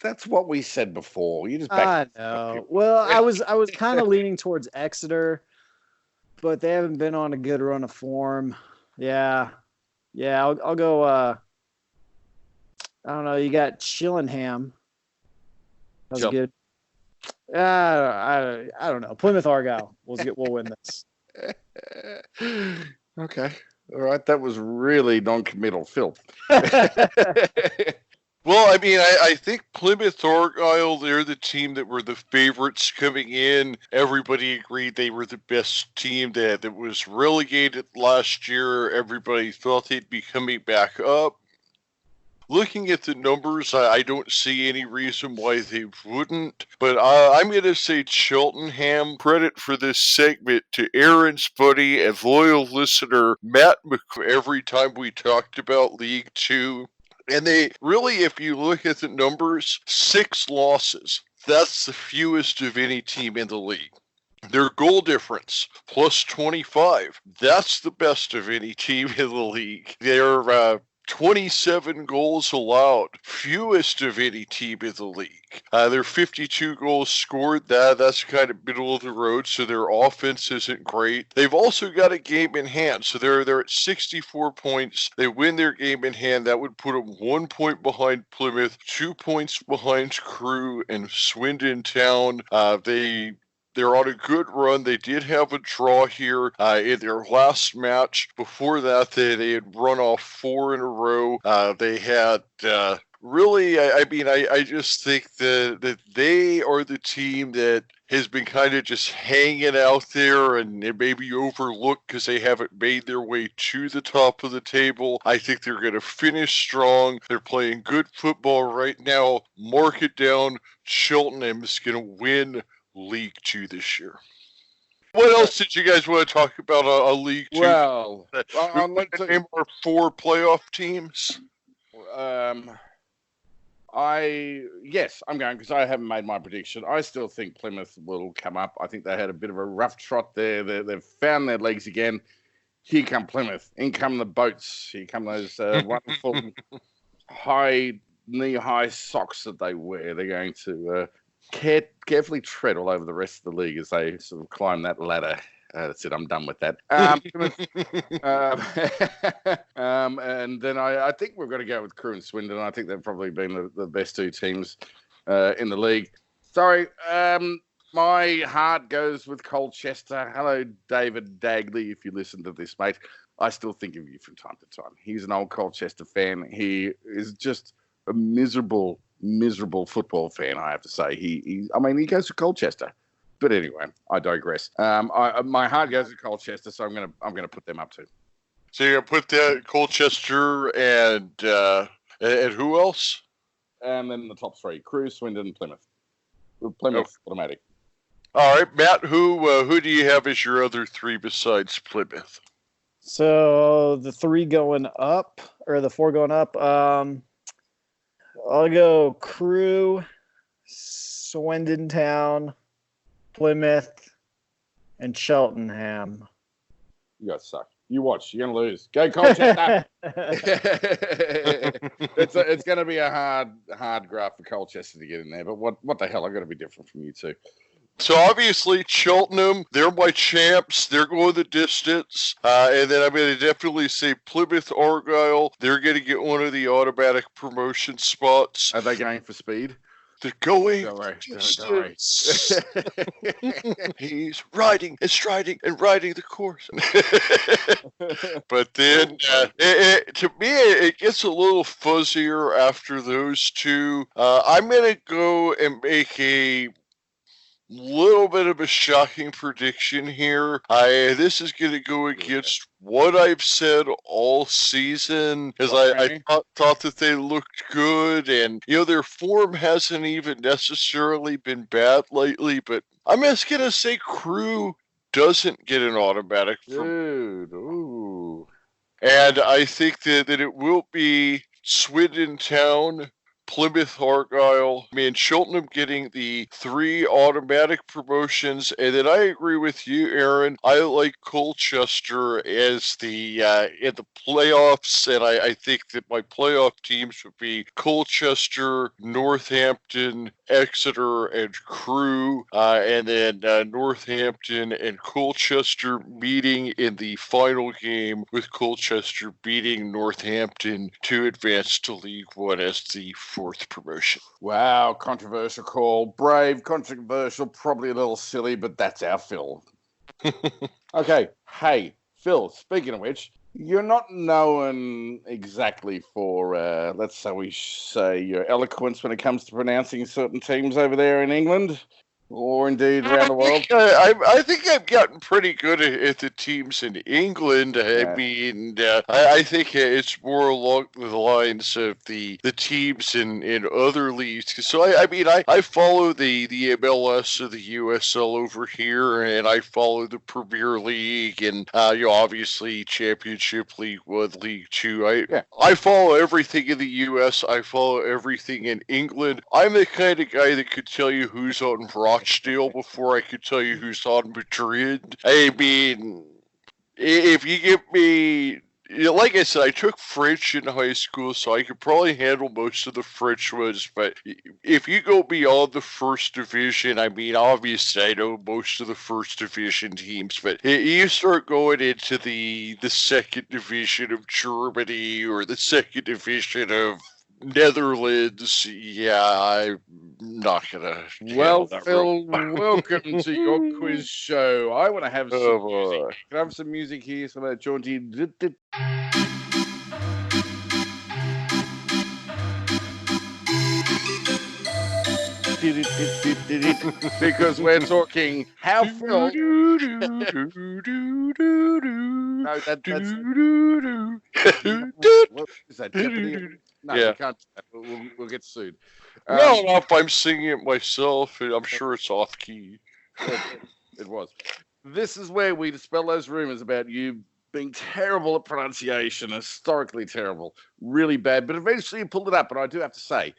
S3: That's what we said before. You just
S2: I know. Well, I was kind of leaning towards Exeter, but they haven't been on a good run of form. Yeah. I'll go. I don't know. You got Chillingham. That's good. I don't know. Plymouth Argyle. We'll win this.
S3: Okay. All right. That was really non-committal filth.
S1: Well, I mean, I think Plymouth Argyle, they're the team that were the favorites coming in. Everybody agreed they were the best team that was relegated last year. Everybody thought they'd be coming back up. Looking at the numbers, I don't see any reason why they wouldn't. But I'm going to say Cheltenham. Credit for this segment to Arran's buddy and loyal listener, Matt McCoy, every time we talked about League Two. And they really, if you look at the numbers, 6 losses. That's the fewest of any team in the league. Their goal difference, plus 25. That's the best of any team in the league. Their 27 goals allowed, fewest of any team in the league. Their 52 goals scored, that's kind of middle of the road, so their offense isn't great. They've also got a game in hand, so they're at 64 points. They win their game in hand, that would put them 1 point behind Plymouth, 2 points behind Crewe and Swindon Town. They're on a good run. They did have a draw here in their last match. Before that, they had run off 4 in a row. They had really, I just think that they are the team that has been kind of just hanging out there and maybe overlooked because they haven't made their way to the top of the table. I think they're going to finish strong. They're playing good football right now. Mark it down. Cheltenham is going to win League Two this year. What else did you guys want to talk about a League Two?
S3: Well,
S1: I'm going to name our 4 playoff teams.
S3: Yes, I'm going because I haven't made my prediction. I still think Plymouth will come up. I think they had a bit of a rough trot there. They've found their legs again. Here come Plymouth. In come the boats. Here come those wonderful knee-high socks that they wear. They're going to carefully tread all over the rest of the league as they sort of climb that ladder. That's it. I'm done with that. And then I think we've got to go with Crewe and Swindon. I think they've probably been the best 2 teams in the league. Sorry, my heart goes with Colchester. Hello, David Dagley, if you listen to this, mate. I still think of you from time to time. He's an old Colchester fan. He is just a miserable football fan, I have to say. He goes to Colchester. But anyway, I digress. My heart goes to Colchester, so I'm gonna put them up too.
S1: So you're gonna put that Colchester and who else?
S3: And then the top 3: Crewe, Swindon, and Plymouth. Plymouth automatic.
S1: All right, Matt. Who do you have as your other 3 besides Plymouth?
S2: So the 4 going up. I'll go Crewe, Swindon Town, Plymouth, and Cheltenham.
S3: You guys suck. You watch. You're going to lose. Go Colchester. It's going to be a hard graft for Colchester to get in there. But what the hell? I've got to be different from you two.
S1: So obviously Cheltenham, they're my champs. They're going the distance. And then I'm going to definitely say Plymouth Argyle. They're going to get one of the automatic promotion spots.
S3: Are they going for speed?
S1: They're going
S3: distance.
S1: He's riding and striding and riding the course. But then, to me, it gets a little fuzzier after those 2. I'm going to go and make a little bit of a shocking prediction here. This is going to go against what I've said all season, because I thought that they looked good, and their form hasn't even necessarily been bad lately. But I'm just going to say Crewe doesn't get an automatic.
S3: Ooh.
S1: And I think that it will be Swindon Town, Plymouth Argyle, Cheltenham getting the 3 automatic promotions, and then I agree with you, Aaron. I like Colchester as the in the playoffs, and I think that my playoff teams would be Colchester, Northampton, Exeter, and Crewe, and then Northampton and Colchester meeting in the final game, with Colchester beating Northampton to advance to League One as the 4th promotion.
S3: Wow, controversial call. Brave, controversial, probably a little silly, but that's our Phil. Okay, hey, Phil, speaking of which, you're not known exactly for, let's say your eloquence when it comes to pronouncing certain teams over there in England. or indeed around the world?
S1: I think I've gotten pretty good at the teams in England.
S3: Yeah.
S1: I mean, I think it's more along the lines of the teams in other leagues. So I follow the MLS of the USL over here, and I follow the Premier League, and obviously Championship, League One, League Two. I follow everything in the US. I follow everything in England. I'm the kind of guy that could tell you who's on Rochdale before I could tell you who's on Madrid. I mean, if you give me, like I said, I took French in high school, so I could probably handle most of the French ones. But if you go beyond the first division, I mean, obviously I know most of the first division teams, but you start going into the second division of Germany or the second division of Netherlands, I'm not gonna.
S3: Well, Phil, welcome to your quiz show. I want to have some music. Can I have some music here? Some jaunty. Because we're talking how Phil. No, that's. What is that? Jeopardy? No, we can't. We'll get sued.
S1: No, if I'm singing it myself, I'm sure it's off key.
S3: It was. This is where we dispel those rumors about you being terrible at pronunciation, historically terrible, really bad. But eventually you pulled it up. And I do have to say,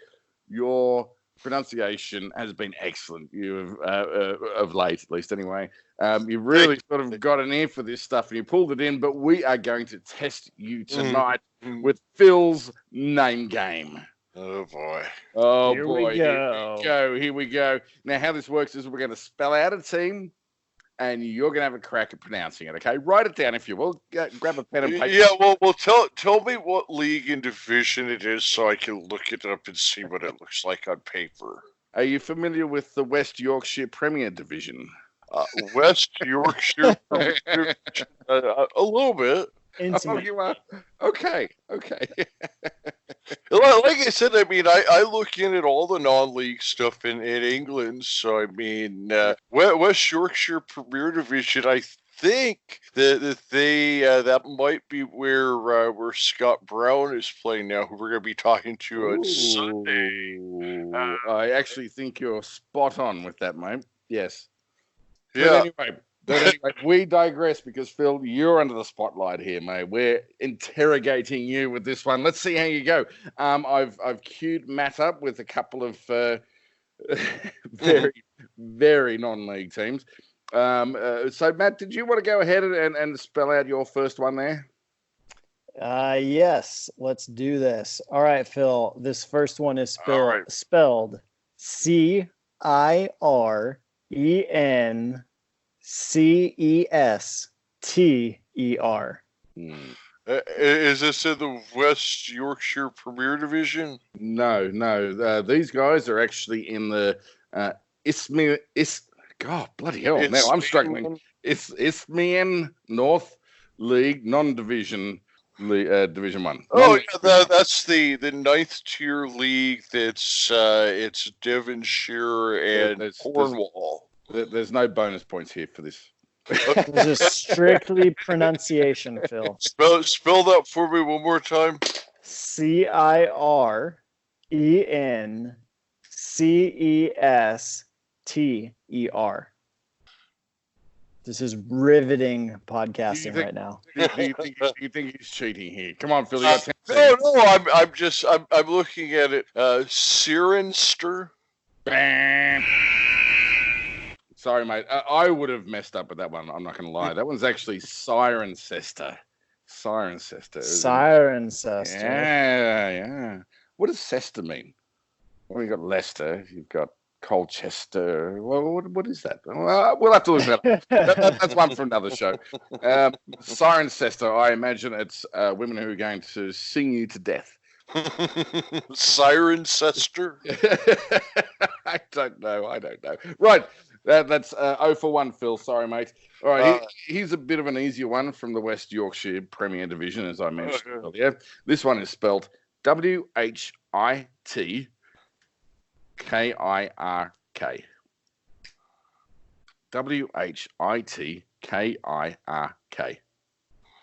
S3: your pronunciation has been excellent. You have, of late, at least anyway. You really sort of got an ear for this stuff, and you pulled it in. But we are going to test you tonight with Phil's name game.
S1: Oh boy!
S3: Oh
S2: Here
S3: boy!
S2: we go.
S3: Here we go. Now, how this works is we're going to spell out a team, and you're going to have a crack at pronouncing it. Okay, write it down if you will. Grab a pen and paper.
S1: Yeah, well, tell me what league and division it is, so I can look it up and see what it looks like on paper.
S3: Are you familiar with the West Yorkshire Premier Division?
S1: West Yorkshire, a little bit.
S2: Intimate.
S3: Oh, you are? Okay.
S1: Like I said, I mean, I look in at all the non-league stuff in England. So, I mean, West Yorkshire Premier Division, I think that might be where Scott Brown is playing now, who we're going to be talking to on Sunday.
S3: I actually think you're spot on with that, mate. Yes.
S1: Yeah.
S3: But anyway, we digress because, Phil, you're under the spotlight here, mate. We're interrogating you with this one. Let's see how you go. I've queued Matt up with a couple of very, very non-league teams. So, Matt, did you want to go ahead and spell out your first one there?
S2: Yes, let's do this. All right, Phil. This first one is spelled CIRENCESTER.
S1: Is this in the West Yorkshire Premier Division?
S3: No. These guys are actually in the God, bloody hell! Now I'm struggling. Isthmian North League Non-Division Division 1.
S1: Oh, yeah, that's the ninth tier league. It's Devonshire and Cornwall.
S3: There's no bonus points here for this.
S2: This is strictly pronunciation, Phil.
S1: Spell that for me one more time.
S2: CIRENCESTER. This is riveting podcasting right now.
S3: Do you think he's cheating here? Come on, Phil. You got 10
S1: no,
S3: seconds.
S1: I'm looking at it. Cirencester.
S3: Bam. Sorry, mate. I would have messed up with that one. I'm not going to lie. That one's actually Cirencester.
S2: Cirencester.
S3: Yeah. What does Cester mean? Well, you've got Leicester. You've got Colchester. Well, what is that? We'll have to look that up. That's one for another show. Cirencester, I imagine it's women who are going to sing you to death.
S1: Cirencester?
S3: I don't know. Right. That's 0 for 1, Phil. Sorry, mate. All right, here's a bit of an easier one from the West Yorkshire Premier Division, as I mentioned earlier. This one is spelled WHITKIRK. Whitkirk.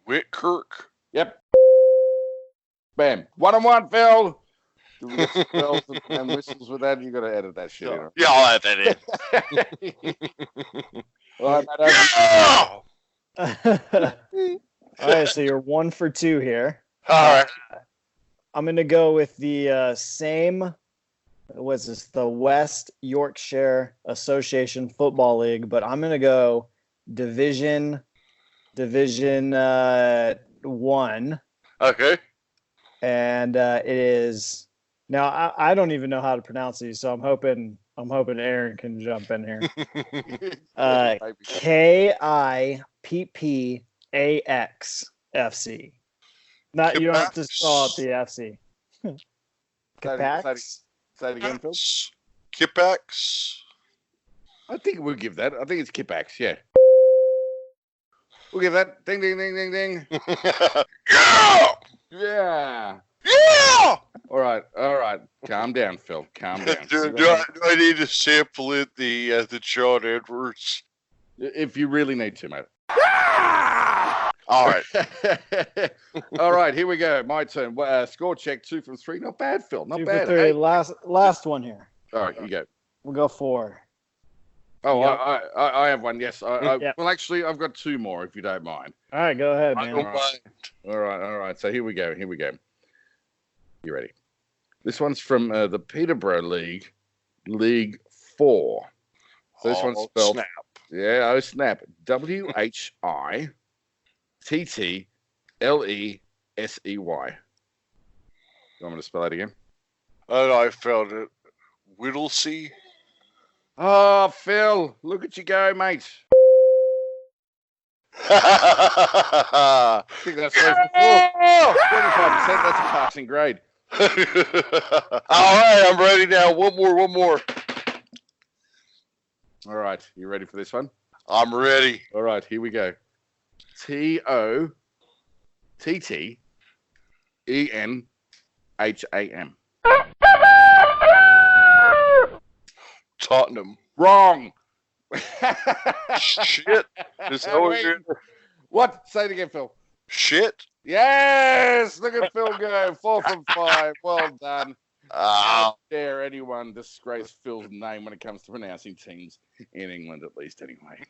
S1: Whitkirk.
S3: Yep. Bam. 1-on-1, Phil. Do we get some bells and whistles with that? You got to edit that shit in.
S1: Yeah, I'll add that in.
S3: All right,
S2: All right, so you're 1 for 2 here.
S1: All right.
S2: I'm going to go with the same. What's this? The West Yorkshire Association Football League, but I'm going to go Division 1.
S1: Okay.
S2: And it is now. I don't even know how to pronounce these, so I'm hoping Aaron can jump in here. KIPPAX FC. Not you don't have to spell out the FC. Kipax.
S3: Say it again, Phil.
S1: Kipax.
S3: I think we'll give that. I think it's Kipax. Yeah. We'll give that. Ding, ding, ding, ding, ding.
S1: Yeah.
S3: Yeah.
S1: Yeah.
S3: All right. Calm down, Phil. Calm down.
S1: Do I need to sample it the John Edwards?
S3: If you really need to, mate.
S1: All right.
S3: All right, here we go. My turn. Score check 2 from 3. Not bad, Phil. Not
S2: 2
S3: bad.
S2: for 3.
S3: Hey.
S2: Last one here.
S3: All right, you go.
S2: We'll go 4.
S3: Oh,
S2: Yep.
S3: I have one. Yes.
S2: Yep.
S3: Well, actually, I've got 2 more, if you don't mind.
S2: All right, go ahead,
S1: I
S2: man.
S1: don't mind.
S3: All right. So here we go. You ready? This one's from the Peterborough League 4. So this one's spelled.
S1: Snap.
S3: Yeah, oh snap. WHITTLESEY. You want me to spell that again?
S1: Oh, I found it. Whittlesey.
S3: Oh, Phil, look at you go, mate. I think that's 3 for 4. 25%, that's a passing grade.
S1: All right, I'm ready now. One more.
S3: All right, you ready for this one?
S1: I'm ready.
S3: All right, here we go. TOTTENHAM.
S1: Tottenham.
S3: Wrong.
S1: Shit. Is that what you're...
S3: What? Say it again, Phil.
S1: Shit.
S3: Yes! Look at Phil go. 4 from 5. Well done. How
S1: Ah.
S3: dare anyone disgrace Phil's name when it comes to pronouncing teams in England, at least, anyway.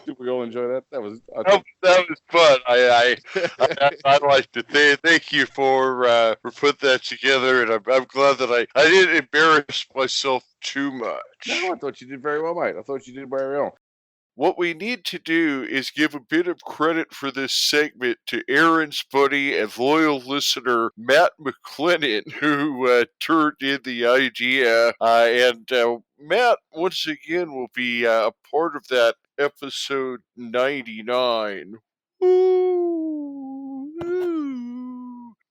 S3: Did we all enjoy that? That was
S1: fun. I'd like to thank you for putting that together, and I'm glad that I didn't embarrass myself too much.
S3: No, I thought you did very well, mate. I thought you did very well.
S1: What we need to do is give a bit of credit for this segment to Aaron's buddy and loyal listener, Matt McLennan, who turned in the idea. And Matt, once again, will be a part of that episode 99. Ooh,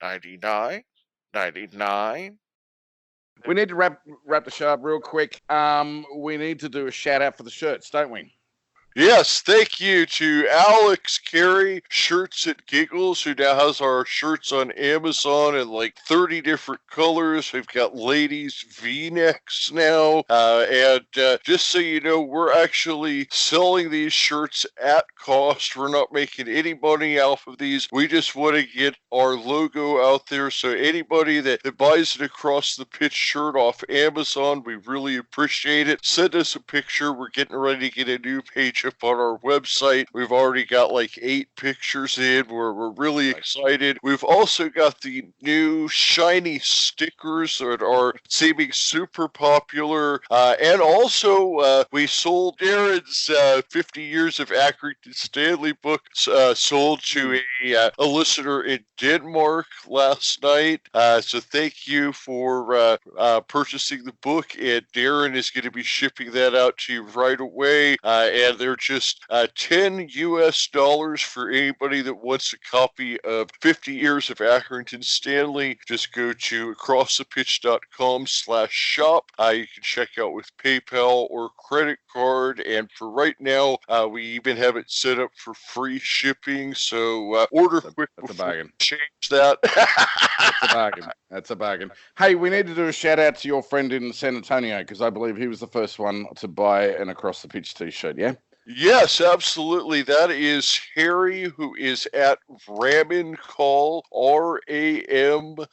S1: 99? 99?
S3: We need to wrap the show up real quick. We need to do a shout out for the shirts, don't we?
S1: Yes, thank you to Alex Carey, Shirts and Giggles, who now has our shirts on Amazon in like 30 different colors. We've got ladies' V-necks now. And just so you know, we're actually selling these shirts at cost. We're not making any money off of these. We just want to get our logo out there. So anybody that buys an Across the Pitch shirt off Amazon, we really appreciate it. Send us a picture. We're getting ready to get a new page up on our website. We've already got like 8 pictures in. We're really excited. We've also got the new shiny stickers that are seeming super popular. And also, we sold Aaron's 50 Years of Accrington Stanley book sold to a listener in Denmark last night. So thank you for purchasing the book. And Darren is going to be shipping that out to you right away. And they're just $10 for anybody that wants a copy of 50 Years of Accrington Stanley. Just go to acrossthepitch.com/shop. You can check out with PayPal or credit card, and for right now, we even have it set up for free shipping. So order quick before we change that.
S3: That's a bargain. Hey, we need to do a shout out to your friend in San Antonio because I believe he was the first one to buy an Across the Pitch t-shirt, yeah?
S1: Yes, absolutely. That is Harry, who is at Ramen Call, RAMINCOL.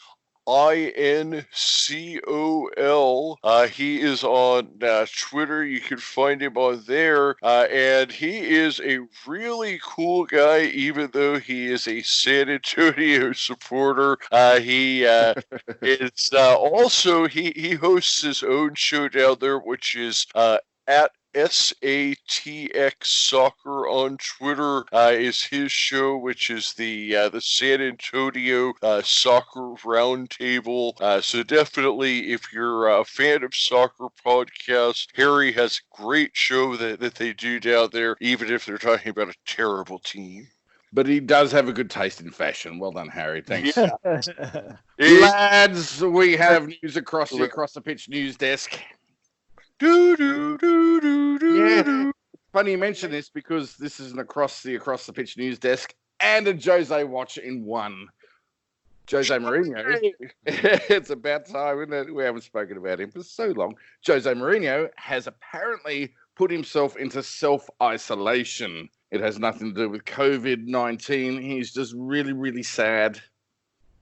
S1: He is on Twitter. You can find him on there. And he is a really cool guy, even though he is a San Antonio supporter. He is also, he hosts his own show down there, which is at SATX Soccer on Twitter is his show, which is the San Antonio Soccer Roundtable. So definitely, if you're a fan of soccer podcasts, Harry has a great show that they do down there, even if they're talking about a terrible team.
S3: But he does have a good taste in fashion. Well done, Harry. Thanks.
S2: Yeah.
S3: Lads, we have news across the Pitch news desk. Yeah, funny you mention this because this is an across the Pitch news desk and a Jose watch in one. Jose Mourinho. It's about time, isn't it? We haven't spoken about him for so long. Jose Mourinho has apparently put himself into self-isolation. It has nothing to do with COVID-19. He's just really, really sad.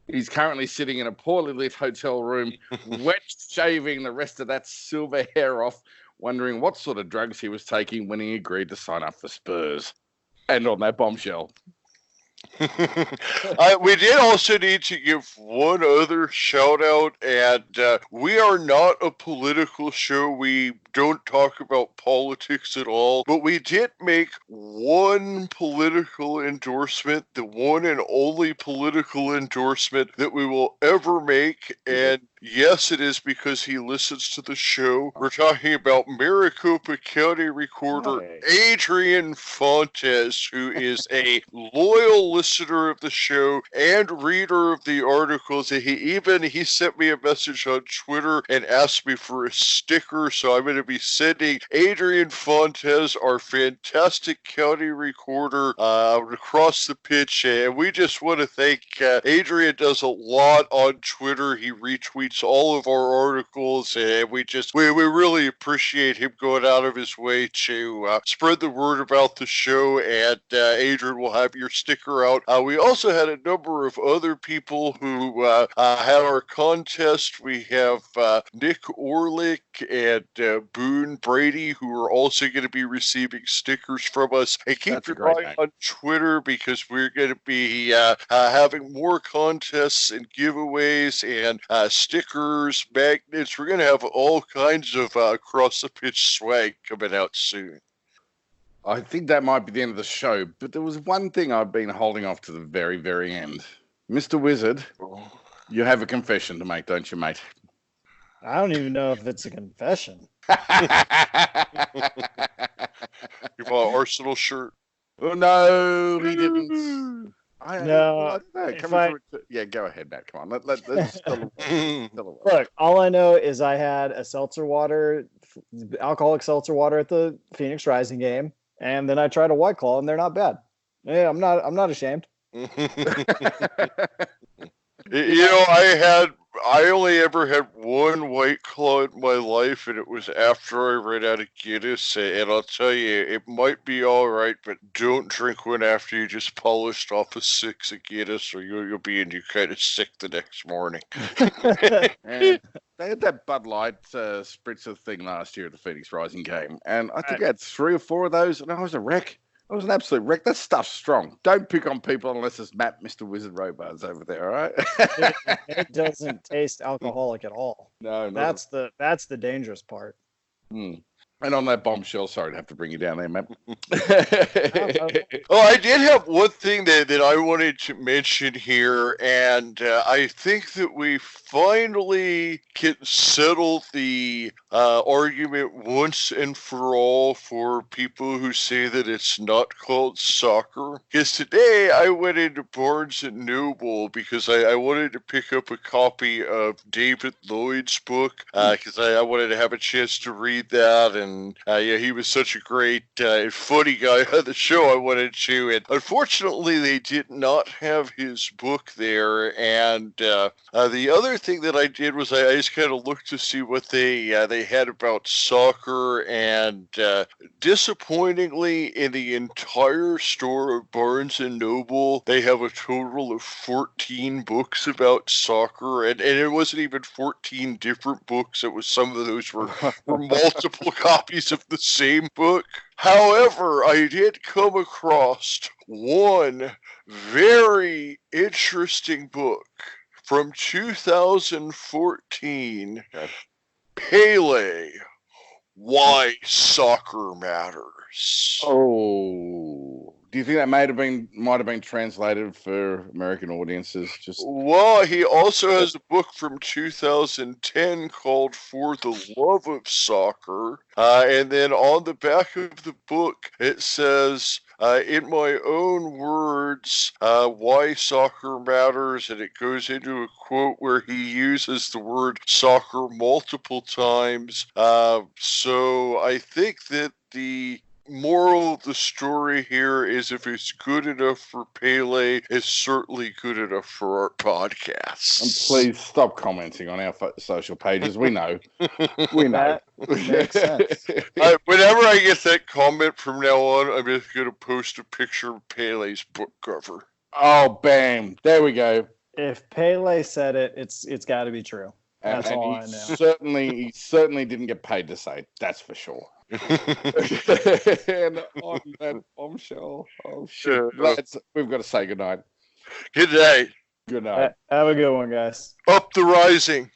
S3: He's currently sitting in a poorly lit hotel room, wet shaving the rest of that silver hair off, wondering what sort of drugs he was taking when he agreed to sign up for Spurs. And on that bombshell.
S1: We did also need to give one other shout out, and we are not a political show. We don't talk about politics at all, but we did make one political endorsement, the one and only political endorsement that we will ever make, and yes, it is because he listens to the show. We're talking about Maricopa County Recorder Adrian Fontes, who is a loyal listener of the show and reader of the articles. He sent me a message on Twitter and asked me for a sticker, so I'm going to be sending Adrian Fontes, our fantastic county recorder, across the pitch. And we just want to thank Adrian. Does a lot on Twitter. He retweets all of our articles, and we really appreciate him going out of his way to spread the word about the show. And Adrian will have your sticker out. We also had a number of other people who had our contest. We have Nick Orlick and Boone Brady, who are also going to be receiving stickers from us. And keep your eye on Twitter because we're going to be having more contests and giveaways and stickers, magnets. We're going to have all kinds of across the pitch swag coming out soon.
S3: I think that might be the end of the show, but there was one thing I've been holding off to the very, very end. Mr. Wizard, you have a confession to make, don't you, mate?
S2: I don't even know if it's a confession.
S1: You want an Arsenal shirt?
S3: Oh, no, he didn't.
S2: No.
S3: Yeah, go ahead, Matt. Come on. Let's
S2: Look, all I know is I had a seltzer water, alcoholic seltzer water at the Phoenix Rising game, and then I tried a White Claw, and they're not bad. Yeah, I'm not ashamed.
S1: I only ever had one White Claw in my life, and it was after I ran out of Guinness. And I'll tell you, it might be all right, but don't drink one after you just polished off a 6 of Guinness, or you'll be kind of sick the next morning.
S3: And they had that Bud Light spritzer thing last year at the Phoenix Rising game, and I think I had 3 or 4 of those, and I was a wreck. I was an absolute wreck. That stuff's strong. Don't pick on people unless it's Matt, Mr. Wizard Robards over there, all right?
S2: It doesn't taste alcoholic at all.
S3: No.
S2: That's the dangerous part.
S3: And on that bombshell, sorry to have to bring you down there, mate.
S1: Oh, I did have one thing that I wanted to mention here, and I think that we finally can settle the argument once and for all for people who say that it's not called soccer. Because today I went into Barnes and Noble because I wanted to pick up a copy of David Lloyd's book because I wanted to have a chance to read that, and yeah, he was such a great funny guy on the show. I wanted to, and unfortunately, they did not have his book there. And the other thing that I did was I just kind of looked to see what they had about soccer, and disappointingly, in the entire store of Barnes and Noble, they have a total of 14 books about soccer, and it wasn't even 14 different books. It was some of those were multiple copies of the same book. However, I did come across one very interesting book from 2014, Pele, Why Soccer Matters.
S3: Oh, do you think that might have been translated for American audiences?
S1: Well, he also has a book from 2010 called For the Love of Soccer, and then on the back of the book it says, in my own words, why soccer matters, and it goes into a quote where he uses the word soccer multiple times. So I think that the moral of the story here is if it's good enough for Pele, it's certainly good enough for our podcast.
S3: And please stop commenting on our social pages. We know. We know.
S2: That makes sense.
S1: Whenever I get that comment from now on, I'm just going to post a picture of Pele's book cover.
S3: Oh, bam. There we go.
S2: If Pele said it, it's got to be true. That's
S3: and
S2: all I know.
S3: He certainly didn't get paid to say it. That's for sure. And on that bombshell, oh shit, we've got to say goodnight.
S1: Good night.
S3: Good night.
S2: Have a good one, guys.
S1: Up the rising.